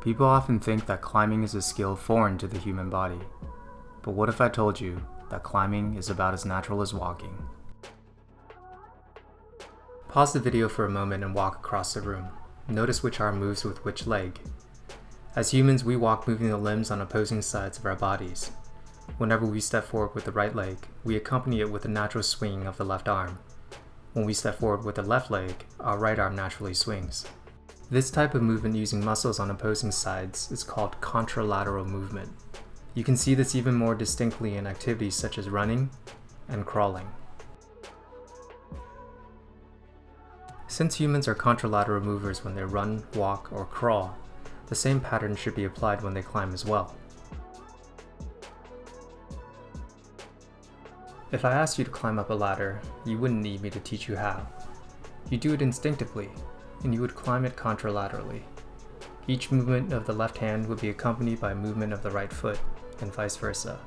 People often think that climbing is a skill foreign to the human body. But what if I told you that climbing is about as natural as walking? Pause the video for a moment and walk across the room. Notice which arm moves with which leg. As humans, we walk moving the limbs on opposing sides of our bodies. Whenever we step forward with the right leg, we accompany it with a natural swing of the left arm. When we step forward with the left leg, our right arm naturally swings. This type of movement using muscles on opposing sides is called contralateral movement. You can see this even more distinctly in activities such as running and crawling. Since humans are contralateral movers when they run, walk, or crawl, the same pattern should be applied when they climb as well. If I asked you to climb up a ladder, you wouldn't need me to teach you how. You do it instinctively, and you would climb it contralaterally. Each movement of the left hand would be accompanied by a movement of the right foot, and vice versa.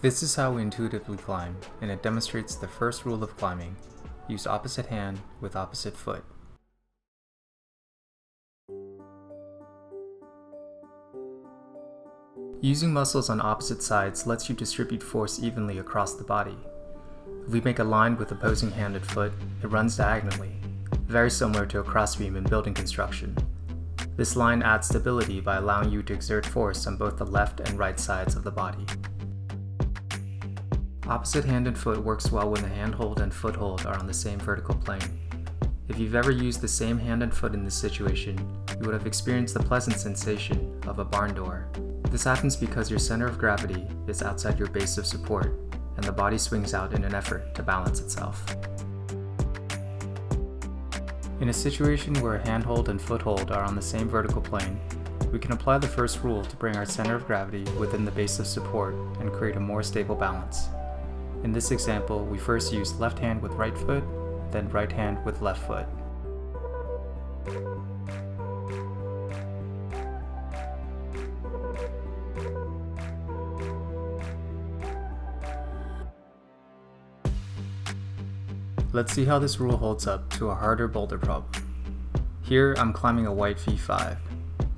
This is how we intuitively climb, and it demonstrates the first rule of climbing: use opposite hand with opposite foot. Using muscles on opposite sides lets you distribute force evenly across the body. If we make a line with opposing hand and foot, it runs diagonally, very similar to a crossbeam in building construction. This line adds stability by allowing you to exert force on both the left and right sides of the body. Opposite hand and foot works well when the handhold and foothold are on the same vertical plane. If you've ever used the same hand and foot in this situation, you would have experienced the pleasant sensation of a barn door. This happens because your center of gravity is outside your base of support, and the body swings out in an effort to balance itself. In a situation where a handhold and foothold are on the same vertical plane, we can apply the first rule to bring our center of gravity within the base of support and create a more stable balance. In this example, we first use left hand with right foot, then right hand with left foot. Let's see how this rule holds up to a harder boulder problem. Here, I'm climbing a white V5.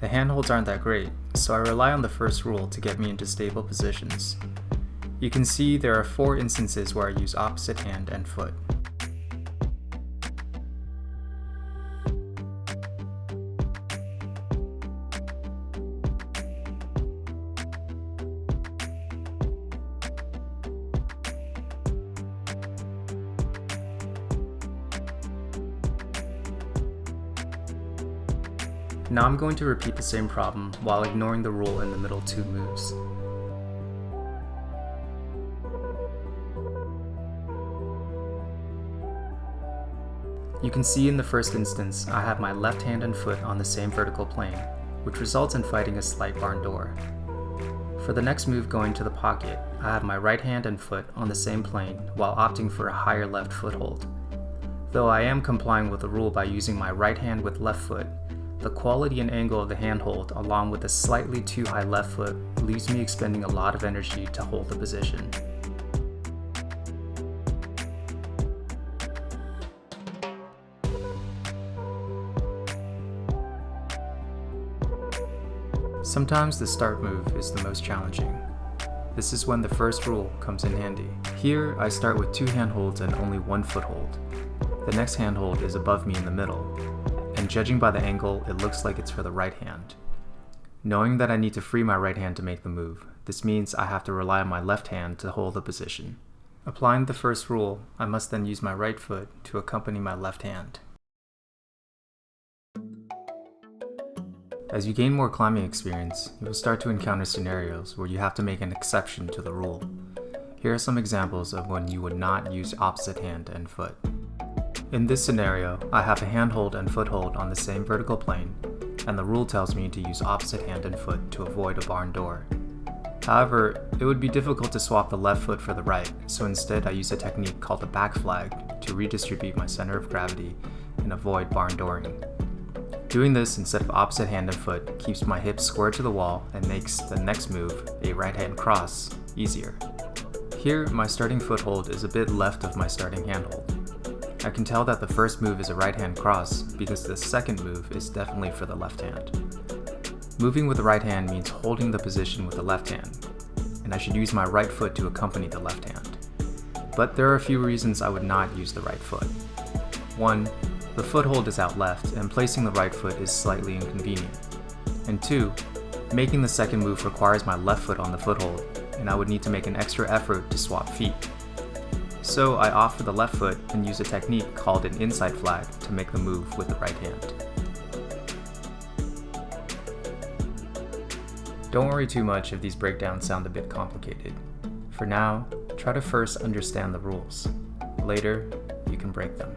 The handholds aren't that great, so I rely on the first rule to get me into stable positions. You can see there are 4 instances where I use opposite hand and foot. Now I'm going to repeat the same problem while ignoring the rule in the middle 2 moves. You can see in the first instance I have my left hand and foot on the same vertical plane, which results in fighting a slight barn door. For the next move going to the pocket, I have my right hand and foot on the same plane while opting for a higher left foothold. Though I am complying with the rule by using my right hand with left foot, the quality and angle of the handhold along with a slightly too high left foot leaves me expending a lot of energy to hold the position. Sometimes the start move is the most challenging. This is when the first rule comes in handy. Here, I start with 2 handholds and only 1 foothold. The next handhold is above me in the middle, and judging by the angle, it looks like it's for the right hand. Knowing that I need to free my right hand to make the move, this means I have to rely on my left hand to hold the position. Applying the first rule, I must then use my right foot to accompany my left hand. As you gain more climbing experience, you will start to encounter scenarios where you have to make an exception to the rule. Here are some examples of when you would not use opposite hand and foot. In this scenario, I have a handhold and foothold on the same vertical plane, and the rule tells me to use opposite hand and foot to avoid a barn door. However, it would be difficult to swap the left foot for the right, so instead I use a technique called the back flag to redistribute my center of gravity and avoid barn dooring. Doing this instead of opposite hand and foot keeps my hips square to the wall and makes the next move, a right hand cross, easier. Here, my starting foothold is a bit left of my starting handhold. I can tell that the first move is a right hand cross because the second move is definitely for the left hand. Moving with the right hand means holding the position with the left hand, and I should use my right foot to accompany the left hand. But there are a few reasons I would not use the right foot. 1. The foothold is out left, and placing the right foot is slightly inconvenient. And 2. Making the second move requires my left foot on the foothold, and I would need to make an extra effort to swap feet. So I opt for the left foot and use a technique called an inside flag to make the move with the right hand. Don't worry too much if these breakdowns sound a bit complicated. For now, try to first understand the rules. Later, you can break them.